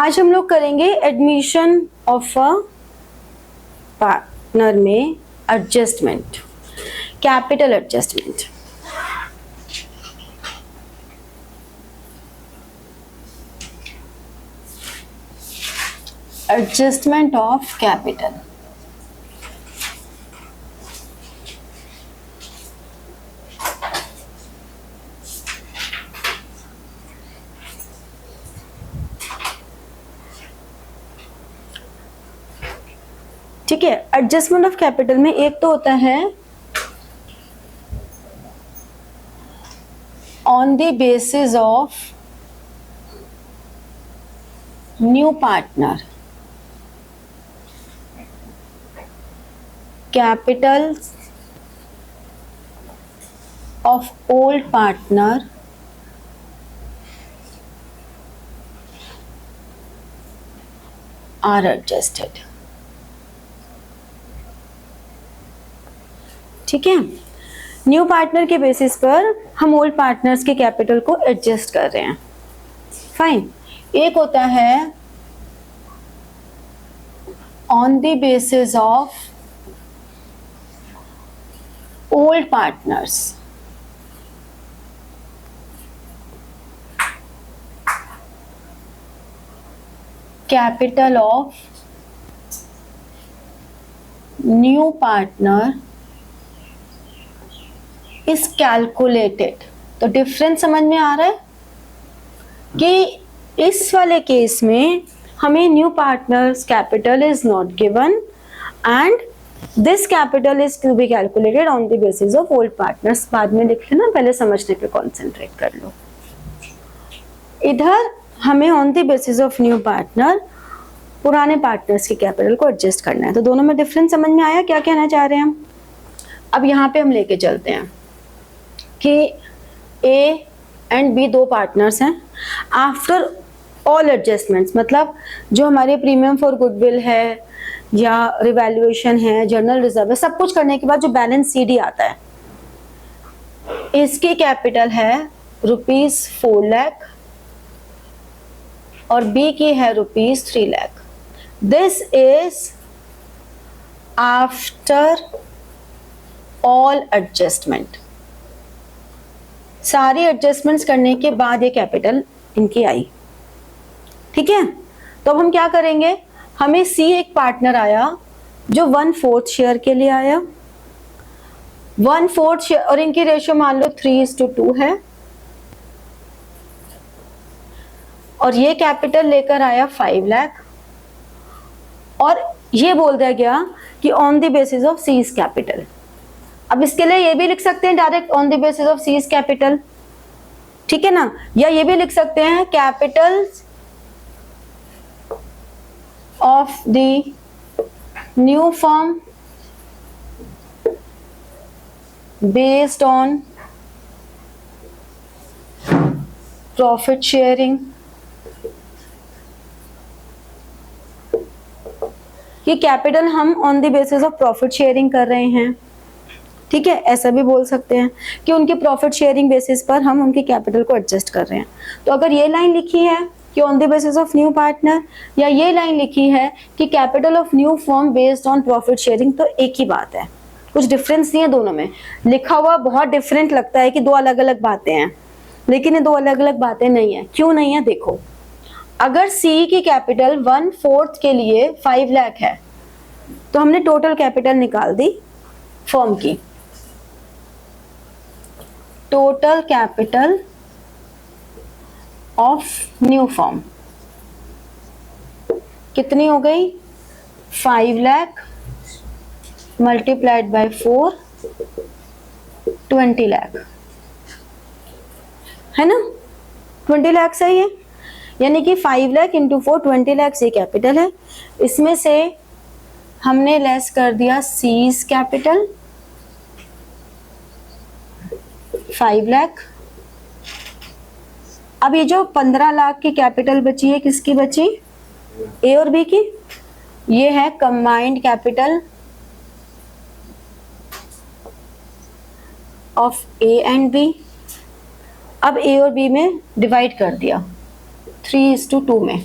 आज हम लोग करेंगे एडमिशन ऑफ अ पार्टनर में adjustment, capital adjustment. Adjustment of capital. ठीक है, एडजस्टमेंट ऑफ कैपिटल में एक तो होता है on the basis of new partner, capital of old partner are adjusted. ठीक है, न्यू पार्टनर के बेसिस पर हम ओल्ड पार्टनर्स के कैपिटल को एडजस्ट कर रहे हैं। फाइन। एक होता है on the basis of old partners, capital of new partner is calculated. तो डिफरेंस समझ में आ रहा है कि इस वाले केस में हमें new partners capital is not given and this capital is to be calculated on the basis of old partners. बाद में लिख लेना, पहले समझने पे कॉन्सेंट्रेट कर लो। इधर हमें on the basis of new partner पुराने पार्टनर्स के कैपिटल को एडजस्ट करना है। तो दोनों में डिफरेंस समझ में आया, क्या कहना चाह रहे हैं हम। अब यहाँ पे हम लेके चलते हैं कि ए एंड बी दो पार्टनर्स हैं। आफ्टर ऑल एडजस्टमेंट्स, मतलब जो हमारे प्रीमियम फॉर गुडविल है या रिवैल्यूएशन है, जर्नल रिजर्व है, सब कुछ करने के बाद जो बैलेंस सीडी आता है, इसकी कैपिटल है ₹4 लाख और बी की है ₹3 lakh. This is after all adjustment. सारी एडजस्टमेंट्स करने के बाद ये कैपिटल इनकी आई। ठीक है, तो अब हम क्या करेंगे, हमें सी एक पार्टनर आया जो 1/4 शेयर के लिए आया, 1/4 शेयर, और इनकी रेशियो मान लो 3:2 है, और ये कैपिटल लेकर आया 5 लाख, और ये बोल दिया गया कि on the basis of seize capital. अब इसके लिए ये भी लिख सकते हैं direct on the basis of seize capital, ठीक है ना, या ये भी लिख सकते हैं capital of the new firm based on profit sharing. ये कैपिटल हम on the basis of profit sharing कर रहे हैं। ठीक है, ऐसा भी बोल सकते हैं कि उनके प्रॉफिट शेयरिंग बेसिस पर हम उनके कैपिटल को एडजस्ट कर रहे हैं। तो अगर ये लाइन लिखी है कि on the basis of new partner, या ये लाइन लिखी है कि capital of new firm based on profit sharing, तो एक ही बात है, कुछ डिफरेंस नहीं है दोनों में। लिखा हुआ बहुत डिफरेंट लगता है कि दो अलग अलग बातें हैं, लेकिन ये दो अलग अलग बातें नहीं है। क्यों नहीं है, देखो, अगर सी की कैपिटल 1/4 के लिए 5 लाख है, तो हमने टोटल कैपिटल निकाल दी फर्म की। Total capital of new firm कितनी हो गई, 5 लाख मल्टीप्लाइड बाय 4, 20 लाख, है ना। 20 लाख सही है, यानी कि 5 लाख इंटू 4, 20 लाख से कैपिटल है। इसमें से हमने लेस कर दिया सीज कैपिटल 5 लाख। अब ये जो 15 लाख की कैपिटल बची है, किसकी बची, ए और बी की। ये है combined capital of A and B. अब ए और बी में डिवाइड कर दिया 3:2 में,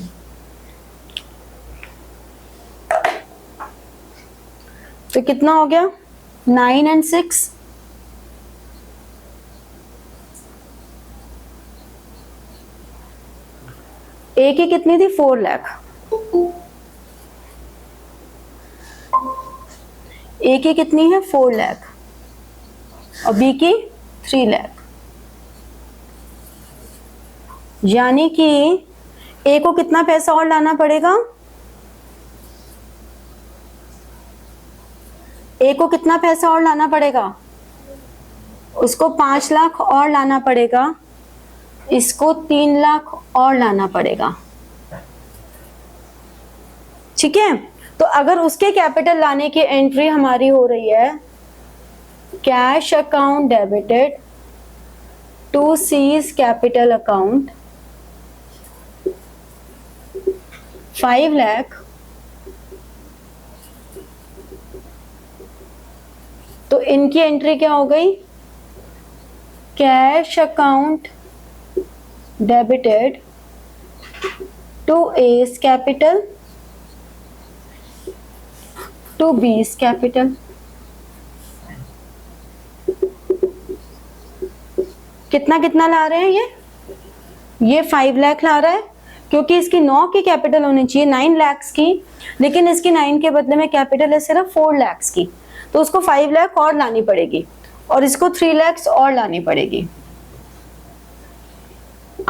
तो कितना हो गया 9 and 6, ए की कितनी थी 4 लाख, ए की कितनी है 4 लाख और बी की 3 लाख, यानी कि ए को कितना पैसा और लाना पड़ेगा, ए को कितना पैसा और लाना पड़ेगा, उसको 5 लाख और लाना पड़ेगा, इसको 3 लाख और लाना पड़ेगा। ठीक है, तो अगर उसके कैपिटल लाने की एंट्री हमारी हो रही है cash account debited to C's capital account 5 lakh, तो इनकी एंट्री क्या हो गई, cash account debited to A's capital to B's capital. कितना कितना ला रहे हैं ये 5 लाख ला रहा है, क्योंकि इसकी 9 की कैपिटल होनी चाहिए 9 लाख की, लेकिन इसकी 9 के बदले में कैपिटल है सिर्फ 4 लाख की, तो उसको 5 लाख और लानी पड़ेगी और इसको 3 लाख और लानी पड़ेगी,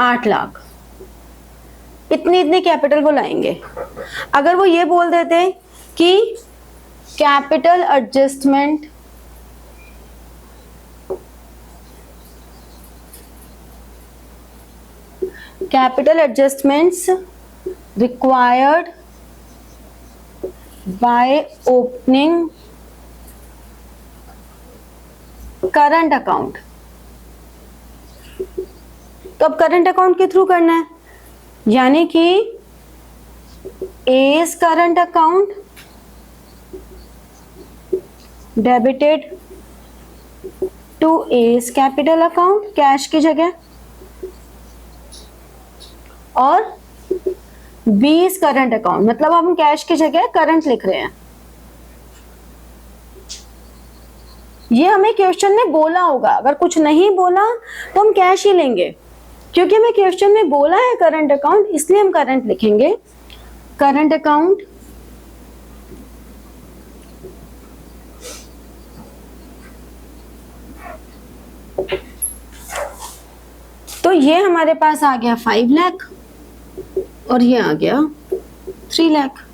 8 लाख। इतनी कैपिटल वो लाएंगे। अगर वो ये बोल देते कि capital adjustment capital adjustments required by opening current account, तो अब करंट अकाउंट के थ्रू करना है, यानी कि A's current account debited to A's capital account cash की जगह, और 20 करंट अकाउंट, मतलब हम कैश की जगह करंट लिख रहे हैं। ये हमें क्वेश्चन में बोला होगा, अगर कुछ नहीं बोला तो हम कैश ही लेंगे, क्योंकि हमें क्वेश्चन में बोला है करंट अकाउंट, इसलिए हम करंट लिखेंगे। करंट अकाउंट तो ये हमारे पास आ गया 5 लाख और ये आ गया 3 लाख।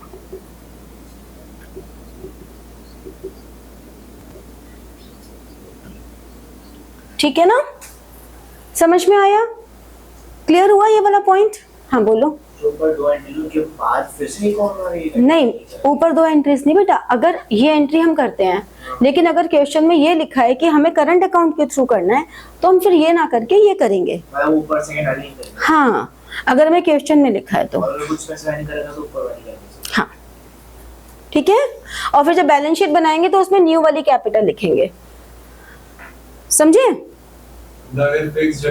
ठीक है ना, समझ में आया, क्लियर हुआ ये वाला पॉइंट? हाँ बोलो। ऊपर 2 एंट्री के बाद फिर से एक और नहीं, ऊपर 2 एंट्रीज नहीं बेटा, अगर ये एंट्री हम करते हैं, लेकिन अगर क्वेश्चन में ये लिखा है कि हमें करंट अकाउंट के थ्रू करना है, तो हम फिर ये ना करके ये करेंगे। ऊपर सेकंड वाली करेंगे। हाँ, अगर हमें क्वेश्चन में लिखा है तो अगर कुछ स्पेसिफाई नहीं करेगा तो ऊपर वाली करेंगे। हाँ ठीक है, और फिर जब बैलेंस शीट बनाएंगे तो उसमें न्यू वाली कैपिटल लिखेंगे, समझे? फिक्स्ड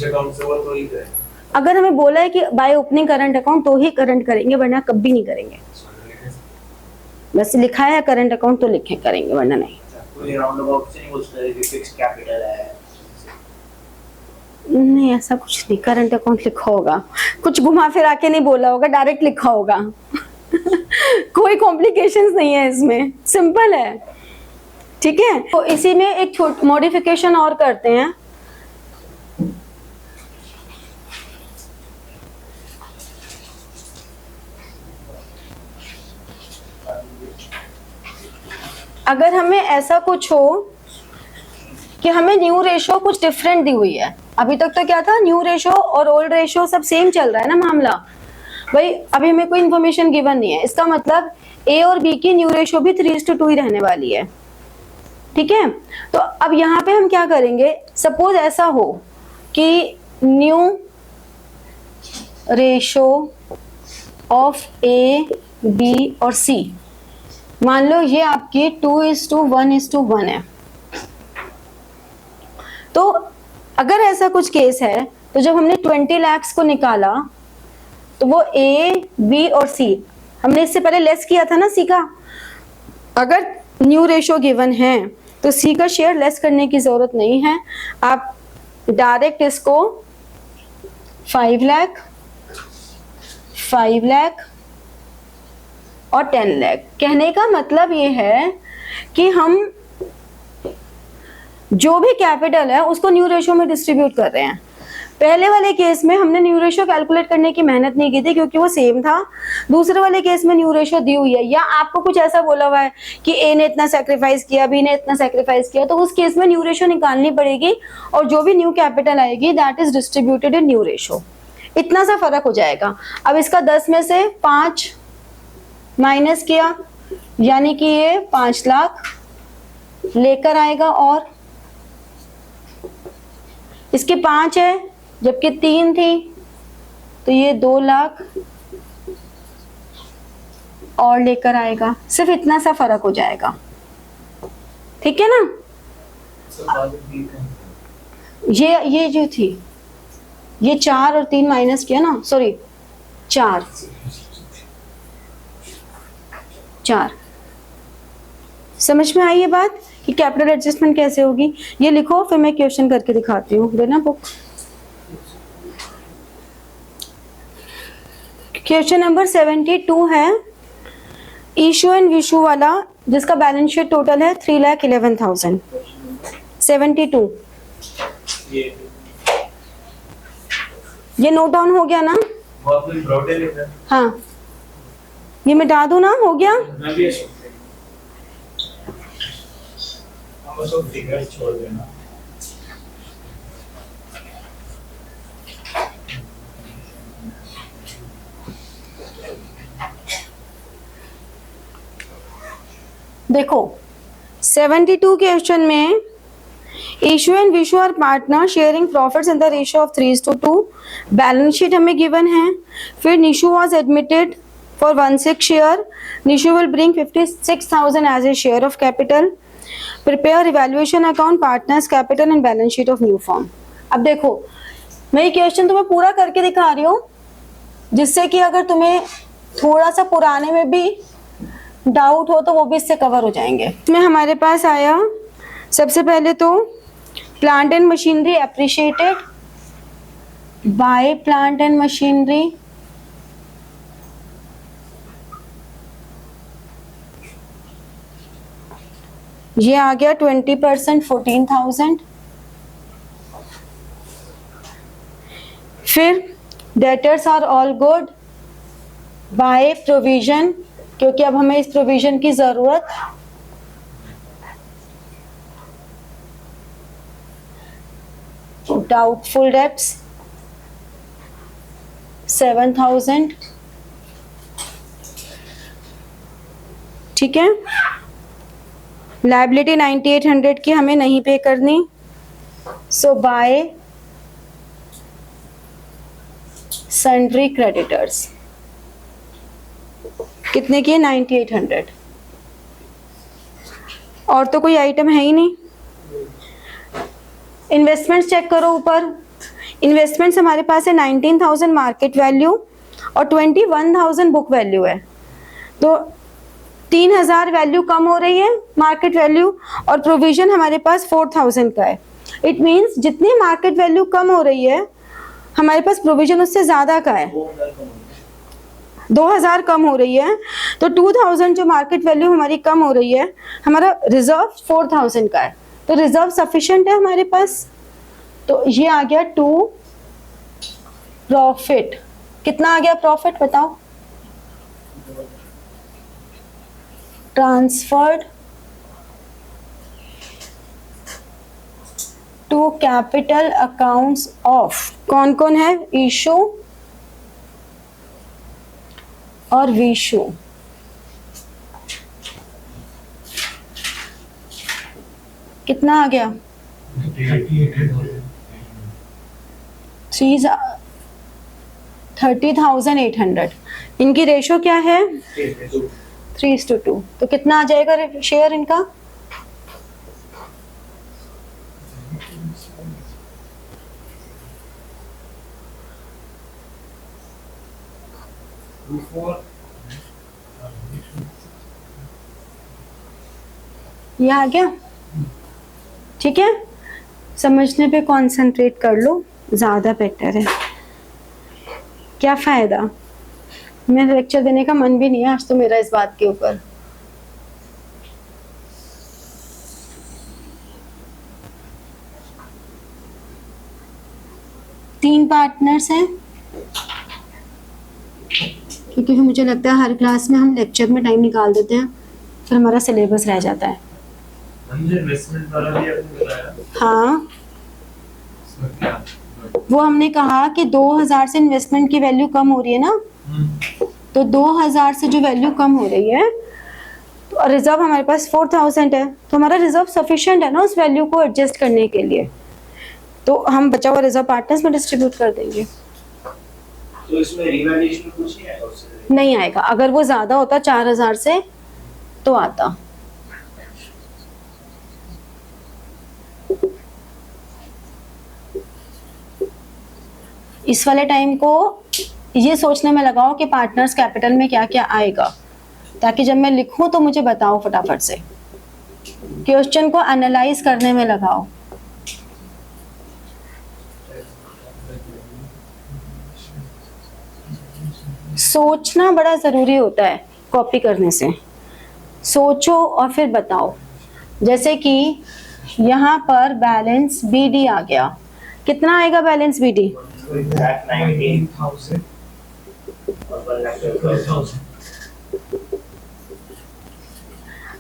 अकाउंट से वो तो ही करेंगे। अगर हमें बोला है कि बाय ओपनिंग करंट अकाउंट तो ही करंट करेंगे, वरना कभी नहीं करेंगे। बस लिखा है करंट अकाउंट तो लिखे करेंगे, वरना नहीं। कोई राउंड अबाउट से नहीं बोलते कि फिक्स्ड कैपिटल है, नहीं ऐसा कुछ नहीं, करंट अकाउंट लिखा होगा, कुछ घुमा फिरा के नहीं बोला होगा, डायरेक्ट लिखा होगा। कोई कॉम्प्लिकेशंस नहीं है इसमें, सिंपल है। ठीक है, तो इसी में एक छोटी मॉडिफिकेशन और करते हैं। अगर हमें ऐसा कुछ हो कि हमें न्यू रेशो कुछ डिफरेंट दी हुई है, अभी तक तो क्या था, न्यू रेशो और ओल्ड रेशो सब सेम चल रहा है ना मामला भाई, अभी हमें कोई इन्फॉर्मेशन गिवन नहीं है, इसका मतलब ए और बी की न्यू रेशो भी 3:2 ही रहने वाली है। ठीक है, तो अब यहाँ पे हम क्या करेंगे, सपोज ऐसा हो कि new ratio of A B और सी, मान लो ये आपकी 2:1:1 है। तो अगर ऐसा कुछ केस है, तो जब हमने 20 लाख को निकाला तो वो ए बी और सी, हमने इससे पहले लेस किया था ना, सीखा। अगर न्यू रेशो गिवन है तो सी का शेयर लेस करने की जरूरत नहीं है, आप डायरेक्ट इसको 5 लाख, 5 लाख और 10 लाख। कहने का मतलब ये है कि हम जो भी कैपिटल है उसको न्यू रेशो में डिस्ट्रीब्यूट कर रहे हैं। पहले वाले केस में हमने न्यू रेशो कैलकुलेट करने की मेहनत नहीं की थी क्योंकि वो सेम था। दूसरे वाले केस में न्यू रेशो दी हुई है या आपको कुछ ऐसा बोला हुआ है कि ए ने इतना सैक्रिफाइस किया, बी ने इतना सैक्रिफाइस किया, तो उस केस में न्यू रेशो निकालनी पड़ेगी और जो भी न्यू कैपिटल आएगी that is distributed in new ratio. इतना सा फर्क हो जाएगा। अब इसका 10 में से 5 माइनस किया यानी कि ये 5 लाख लेकर आएगा और इसके 5 है जबकि 3 थी तो ये 2 लाख और लेकर आएगा। सिर्फ इतना सा फर्क हो जाएगा, ठीक है ना। ये जो थी ये 4 और 3 माइनस किया ना, सॉरी 4 समझ में आई ये बात कि कैपिटल एडजस्टमेंट कैसे होगी। ये लिखो फिर मैं क्वेश्चन करके दिखाती हूँ, देना बुक। क्वेश्चन नंबर 72 है इशू एंड विशू वाला, जिसका बैलेंस शीट टोटल है 3,11,000। 72 ये नोट डाउन हो गया ना? हाँ ये मिटा दो ना, हो गया। छोड़ देना। देखो 72 क्वेश्चन में Ishu and Vishu are partner sharing profits in the ratio of 3:2। Balance sheet हमें गिवन है। फिर Nishu was admitted for 1/6 share. Nishu will bring 56,000 as a share of capital. Prepare evaluation account, partners capital and balance sheet of new form. अब देखो मैं ये question तुम्हें पूरा करके दिखा रही हूँ जिससे कि अगर तुम्हें थोड़ा सा पुराने में भी डाउट हो तो वो भी इससे कवर हो जाएंगे। इसमें हमारे पास आया सबसे पहले तो plant and machinery appreciated by plant and machinery, ये आ गया 20% 14,000। फिर debtors are all good by provision, क्योंकि अब हमें इस प्रोविजन की जरूरत। डाउटफुल डेब्ट्स 7,000, ठीक है। लायबिलिटी 9,800 की हमें नहीं पे करनी, सो बाय सन्ड्री क्रेडिटर्स कितने की है 9,800। और तो कोई आइटम है ही नहीं। इन्वेस्टमेंट्स चेक करो ऊपर। इन्वेस्टमेंट्स हमारे पास है 19,000 मार्केट वैल्यू और 21,000 बुक वैल्यू है, तो 3,000 वैल्यू कम हो रही है मार्केट वैल्यू और प्रोविजन हमारे पास 4,000 का है। इट मींस जितनी मार्केट वैल्यू कम हो रही है हमारे पास प्रोविजन उससे ज्यादा का है, 2,000 कम हो रही है। तो 2,000 जो मार्केट वैल्यू हमारी कम हो रही है, हमारा रिजर्व 4,000 का है, तो रिजर्व सफिशिएंट है हमारे पास। तो ये आ गया टू प्रॉफिट। कितना आ गया प्रॉफिट बताओ? Transferred to capital accounts of कौन कौन है? इशू और विशु। कितना आ गया? 30,800। इनकी रेशो क्या है? 3:2। तो कितना आ जाएगा शेयर इनका? ये आ गया, ठीक है। समझने पे कंसंट्रेट कर लो, ज़्यादा बेटर है। क्या फ़ायदा, मेरा लेक्चर देने का मन भी नहीं है आज तो मेरा इस बात के ऊपर। तीन पार्टनर्स हैं, क्योंकि मुझे लगता है हर क्लास में हम लेक्चर में टाइम निकाल देते हैं, फिर हमारा सिलेबस रह जाता है। इन्वेस्टमेंट वाला भी आपने बताया। हाँ, वो हमने कहा कि 2000 से इन्वेस्टमेंट की वैल्यू कम हो रही है ना, तो 2000 से जो वैल्यू कम हो रही है तो रिजर्व हमारे पास 4000 है, तो हमारा रिजर्व सफिशिएंट है ना उस वैल्यू को एडजस्ट करने के लिए, तो हम बचा हुआ रिजर्व पार्टनर्स में डिस्ट्रीब्यूट कर देंगे। तो इसमें रिवैल्यूएशन में कुछ नहीं आएगा उससे? नहीं आएगा, अगर वो ज्यादा होता 4000 से तो आता। इस वाले टाइम को ये सोचने में लगाओ कि पार्टनर्स कैपिटल में क्या क्या आएगा, ताकि जब मैं लिखूं तो मुझे बताओ फटाफट से। क्वेश्चन को एनालाइज करने में लगाओ। सोचना बड़ा जरूरी होता है कॉपी करने से, सोचो और फिर बताओ। जैसे कि यहाँ पर बैलेंस बीडी आ गया, कितना आएगा बैलेंस बीडी? 1,19,000 और 1,12,000।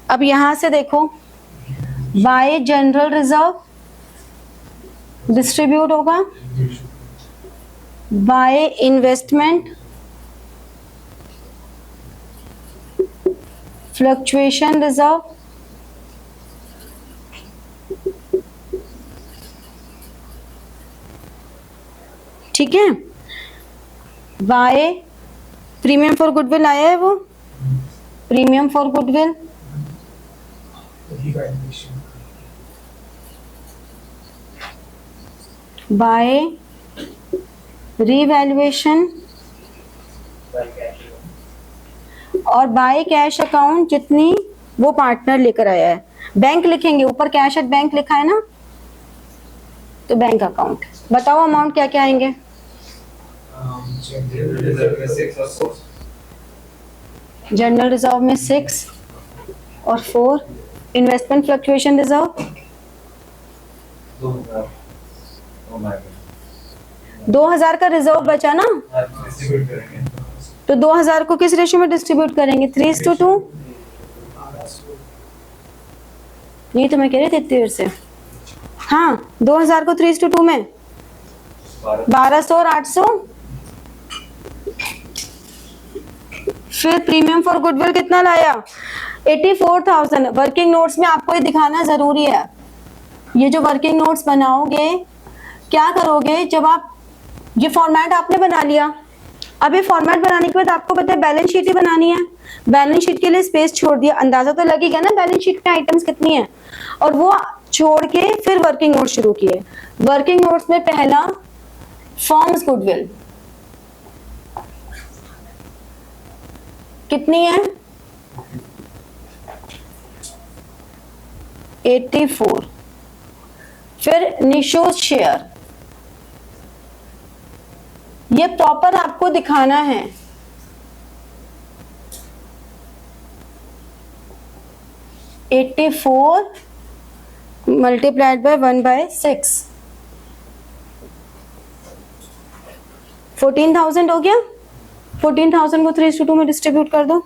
अब यहां से देखो, बाय जनरल रिजर्व डिस्ट्रीब्यूट होगा, बाय इन्वेस्टमेंट फ्लक्चुएशन रिजर्व, ठीक है। बाय प्रीमियम फॉर गुडविल आया है, वो premium for goodwill, by revaluation और बाय कैश अकाउंट जितनी वो पार्टनर लेकर आया है। बैंक लिखेंगे, ऊपर कैश एट बैंक लिखा है ना, तो बैंक अकाउंट। बताओ अमाउंट क्या क्या आएंगे? जनरल रिजर्व में 6 और 4, इन्वेस्टमेंट फ्लक्चुएशन रिजर्व 2000 का रिजर्व बचा ना, तो 2000 को किस रेशियो में डिस्ट्रीब्यूट करेंगे? 3:2। नहीं तो मैं कह रही थी इतनी देर से। हाँ, 2000 को 3:2 में 1200 और 800। फिर प्रीमियम फॉर गुडविल कितना लाया? 84,000। वर्किंग नोट्स में आपको ये दिखाना जरूरी है। ये जो वर्किंग नोट्स बनाओगे, क्या करोगे जब आप ये फॉर्मेट आपने बना लिया, अब ये फॉर्मेट बनाने के बाद आपको पता है बैलेंस शीट ही बनानी है। बैलेंस शीट के लिए स्पेस छोड़ दिया, अंदाजा तो लगेगा ना बैलेंस शीट में आइटम्स कितनी है, और वो छोड़ के फिर वर्किंग नोट शुरू किए। वर्किंग नोट्स में पहला फॉर्म्स गुडविल कितनी है? 84। फिर निशोज शेयर, ये प्रॉपर आपको दिखाना है। (84 मल्टीप्लाइड बाय 1/6) 14,000 हो गया। 14,000 को 3:2 में डिस्ट्रीब्यूट कर दो।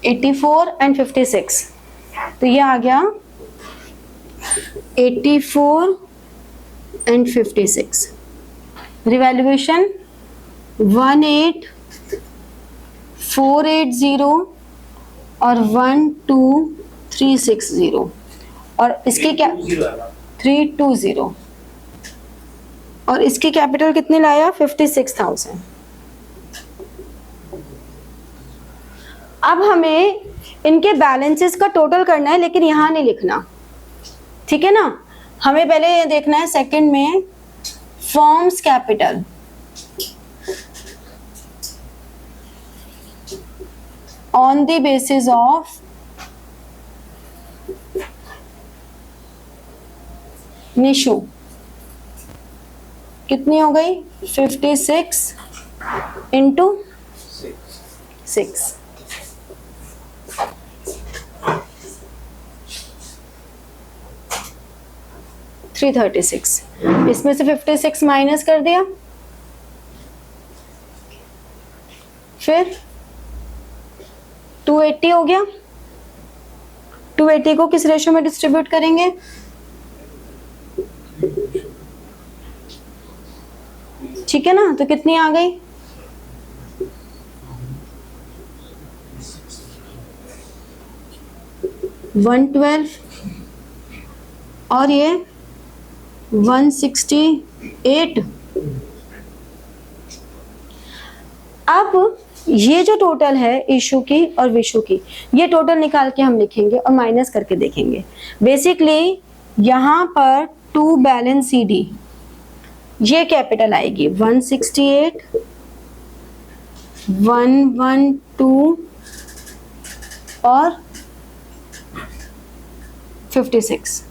(84 and 56), तो ये आ गया 84 and 56। रिवैल्यूएशन 18,480 और 12,360, और इसकी क्या 320, और इसकी कैपिटल कितनी लाया? 56,000। अब हमें इनके बैलेंसेस का टोटल करना है, लेकिन यहां नहीं लिखना, ठीक है ना। हमें पहले ये देखना है सेकंड में firms capital, on the basis of Nishu कितनी हो गई 56 इंटू 6 336। इसमें से 56 माइनस कर दिया, फिर 280 हो गया। 280 को किस रेशो में डिस्ट्रीब्यूट करेंगे? ठीक है ना, तो कितनी आ गई? 112 और ये 168। अब ये जो टोटल है इशू की और विशु की, ये टोटल निकाल के हम लिखेंगे और माइनस करके देखेंगे। बेसिकली यहाँ पर 2 बैलेंस CD, ये कैपिटल आएगी 168, 112 और 56।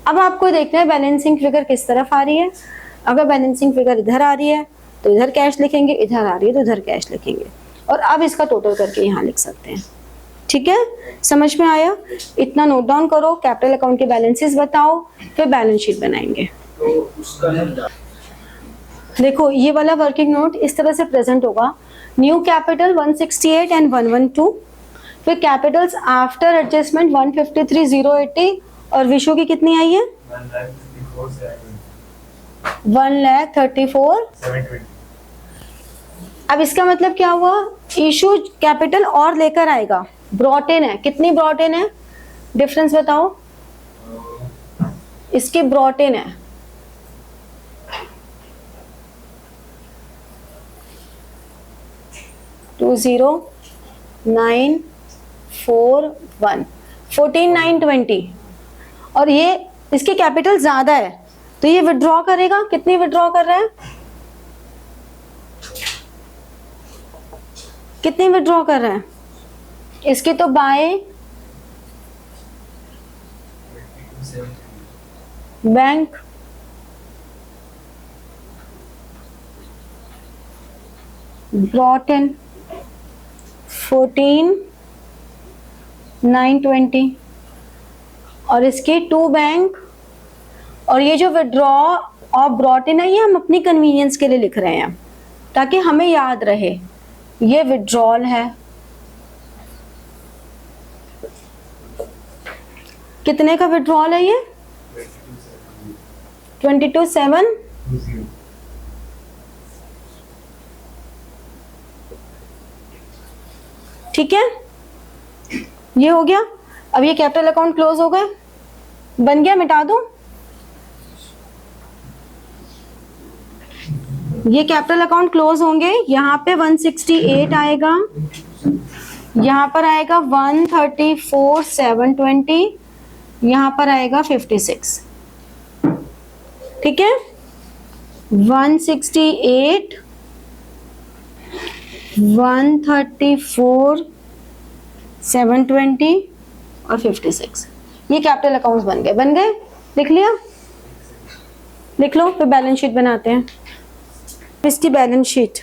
अब आपको देखना है बैलेंसिंग फिगर किस तरफ आ रही है। अगर बैलेंसिंग फिगर इधर आ रही है तो इधर कैश लिखेंगे, इधर आ रही है तो इधर कैश लिखेंगे, और अब इसका टोटल करके यहाँ लिख सकते हैं। ठीक है, समझ में आया? इतना नोट डाउन करो, कैपिटल अकाउंट के बैलेंसेस बताओ, फिर बैलेंस शीट बनाएंगे। तो उसका देखो ये वाला वर्किंग नोट इस तरह से प्रेजेंट होगा। न्यू कैपिटल 168 एंड 112, फिर कैपिटल्स आफ्टर एडजस्टमेंट 153,080, और विशु की कितनी आई है? 1,34,720। अब इसका मतलब क्या हुआ? इशू कैपिटल और लेकर आएगा, ब्रॉट इन है। कितनी ब्रॉट इन है? डिफरेंस बताओ। इसकी ब्रॉट इन है 20941, 14,920, और ये इसके कैपिटल ज्यादा है तो ये विड्रॉ करेगा। कितनी विड्रॉ कर रहा है? कितनी विड्रॉ कर रहा है? इसकी तो बाय बैंक, ब्रॉट इन 14,920, और इसके 2 बैंक, और ये जो विड्रॉ और ब्रॉट इन है ये हम अपनी कन्वीनियंस के लिए लिख रहे हैं ताकि हमें याद रहे। ये विड्रॉल है, कितने का विड्रॉल है ये? 22,720। ठीक है, ये हो गया। अब ये कैपिटल अकाउंट क्लोज हो गए, बन गया, मिटा दो। ये कैपिटल अकाउंट क्लोज होंगे, यहाँ पे 168 आएगा, यहाँ पर आएगा 134,720, यहाँ पर आएगा 56। ठीक है, 168, 134,720 और 56। ये कैपिटल अकाउंट्स बन गए। बन गए? लिख लिया? लिख लो, फिर बैलेंस शीट बनाते हैं। इसकी बैलेंस शीट,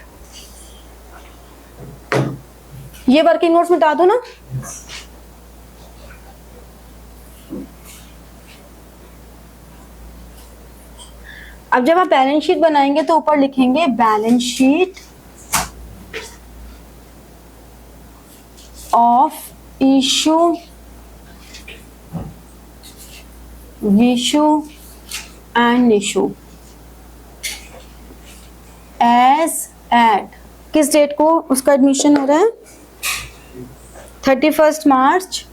ये वर्किंग नोट्स मिटा दो ना। अब जब आप बैलेंस शीट बनाएंगे तो ऊपर लिखेंगे balance sheet of Ishu, Vishu and Nishu as at, किस डेट को उसका एडमिशन हो रहा है? 31 मार्च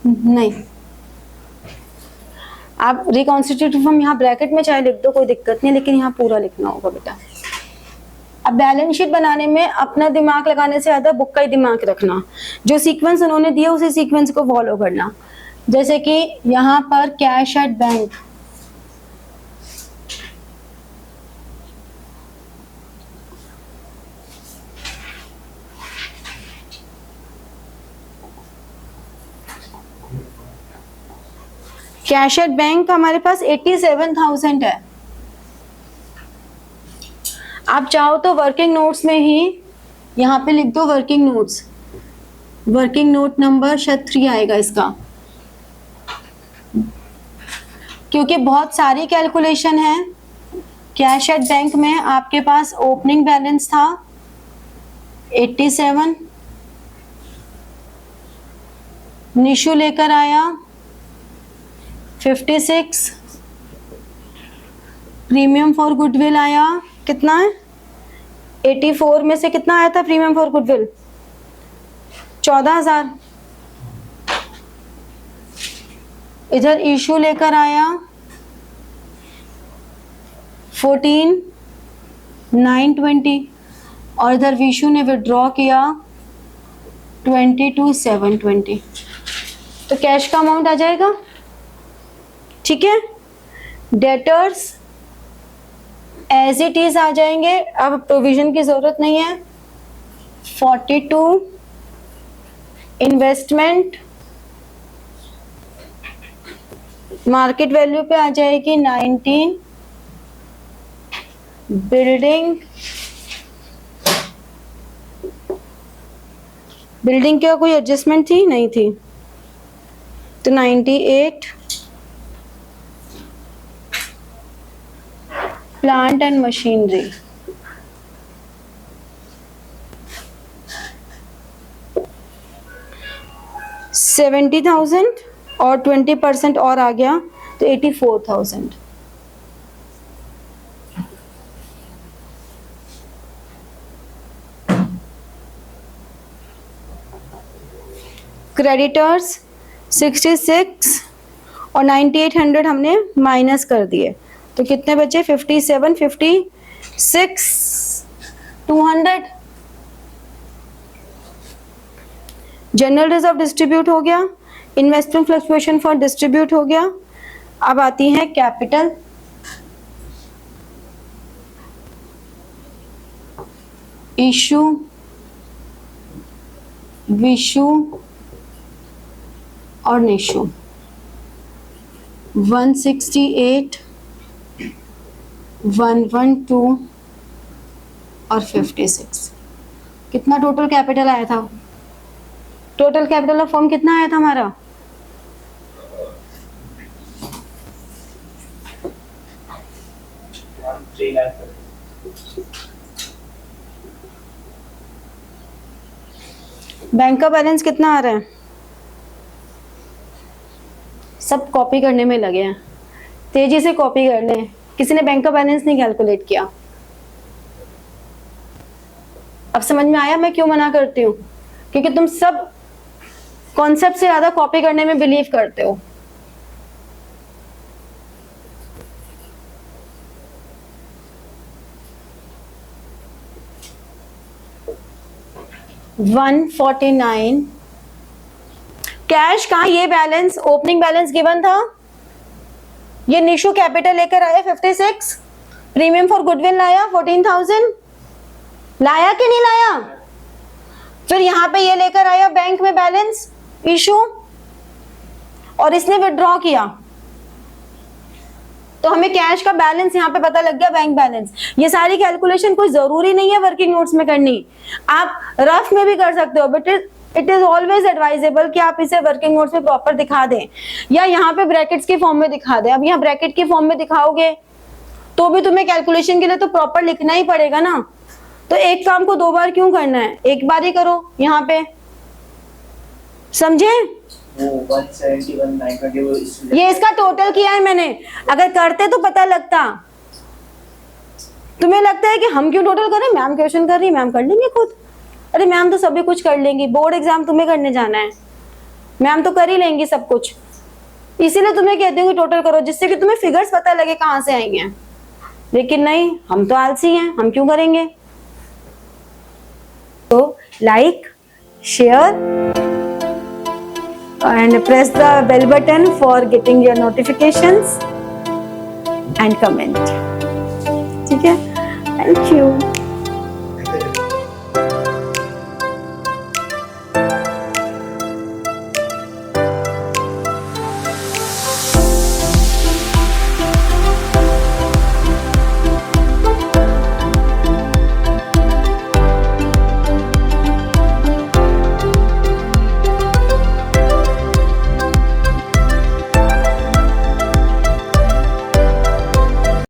नहीं, आप रिकॉन्स्टिट्यूटिव फॉर्म यहाँ ब्रैकेट में चाहे लिख दो, कोई दिक्कत नहीं, लेकिन यहाँ पूरा लिखना होगा बेटा। अब बैलेंस शीट बनाने में अपना दिमाग लगाने से ज्यादा बुक का ही दिमाग रखना, जो सीक्वेंस उन्होंने दिया उसी सीक्वेंस को फॉलो करना। जैसे कि यहाँ पर cash at bank, cash at bank हमारे पास 87,000 है। आप चाहो तो वर्किंग नोट्स में ही यहाँ पे लिख दो working notes, working note number शायद 3 आएगा इसका, क्योंकि बहुत सारी कैलकुलेशन है। कैश एट बैंक में आपके पास ओपनिंग बैलेंस था 87, निशु लेकर आया 56, प्रीमियम फॉर गुडविल आया कितना है 84 में से कितना आया था प्रीमियम फॉर गुडविल 14,000। इधर इशू लेकर आया 14,920 और इधर विशु ने विड्रॉ किया 22,720। तो कैश का अमाउंट आ जाएगा, ठीक है। डेटर्स एज इट इज आ जाएंगे, अब प्रोविजन की जरूरत नहीं है। 42 इन्वेस्टमेंट मार्केट वैल्यू पे आ जाएगी 19, बिल्डिंग क्या कोई एडजस्टमेंट थी नहीं थी, तो 98, प्लांट एंड मशीनरी 70,000 और 20% और आ गया तो 84,000। क्रेडिटर्स 66 और 9800 हमने माइनस कर दिए तो कितने बचे 57, 56, 200। जनरल रिजर्व डिस्ट्रीब्यूट हो गया, इन्वेस्टमेंट फ्लक्चुएशन फॉर डिस्ट्रीब्यूट हो गया। अब आती है कैपिटल, इशू, विशु और निशु। 168, 112 और 56। कितना टोटल कैपिटल आया था? टोटल कैपिटल ऑफ फर्म कितना आया था हमारा? बैंक का बैलेंस कितना आ रहा है? सब कॉपी करने में लगे हैं, तेजी से कॉपी कर लें। किसी ने बैंक का बैलेंस नहीं कैलकुलेट किया। अब समझ में आया मैं क्यों मना करती हूँ? क्योंकि तुम सब कॉन्सेप्ट से ज्यादा कॉपी करने में बिलीव करते हो। $149 कैश का ये बैलेंस ओपनिंग बैलेंस गिवन था। ये निशु कैपिटल लेकर आया 56, प्रीमियम फॉर गुडविल लाया 14,000, लाया कि नहीं लाया? फिर यहां पे ये लेकर आया बैंक में बैलेंस इशू और इसने विड्रॉ किया तो हमें कैश का बैलेंस यहाँ पे पता लग गया, बैंक बैलेंस। ये सारी कैलकुलेशन कोई जरूरी नहीं है वर्किंग नोट्स में करनी, आप रफ में भी कर सकते हो, but it is always advisable कि आप इसे वर्किंग नोट्स में प्रॉपर दिखा दें या यहाँ पे ब्रैकेट्स के फॉर्म में दिखा दें। अब यहाँ ब्रैकेट के फॉर्म में दिखाओगे तो भी तुम्हें कैलकुलेशन के लिए तो प्रॉपर लिखना ही पड़ेगा ना। तो एक काम को 2 बार क्यों करना है, एक बार ही करो यहाँ पे, समझे? 171,920 ये इसका टोटल किया है मैंने, अगर करते तो पता लगता। तुम्हें लगता है कि हम क्यों टोटल करें, मैम क्वेश्चन कर रही, मैम कर लेंगे खुद। अरे मैम तो सभी कुछ कर लेंगी, बोर्ड एग्जाम तुम्हें करने जाना है, मैम तो कर ही लेंगी सब कुछ। इसीलिए तुम्हें कहती हूँ कि टोटल करो, जिससे कि तुम्हें फिगर्स पता लगे कहाँ से आएंगे। लेकिन नहीं, हम तो आलसी हैं, हम क्यों करेंगे? like, share and press the bell button for getting your notifications and comment. ठीक है? Thank you.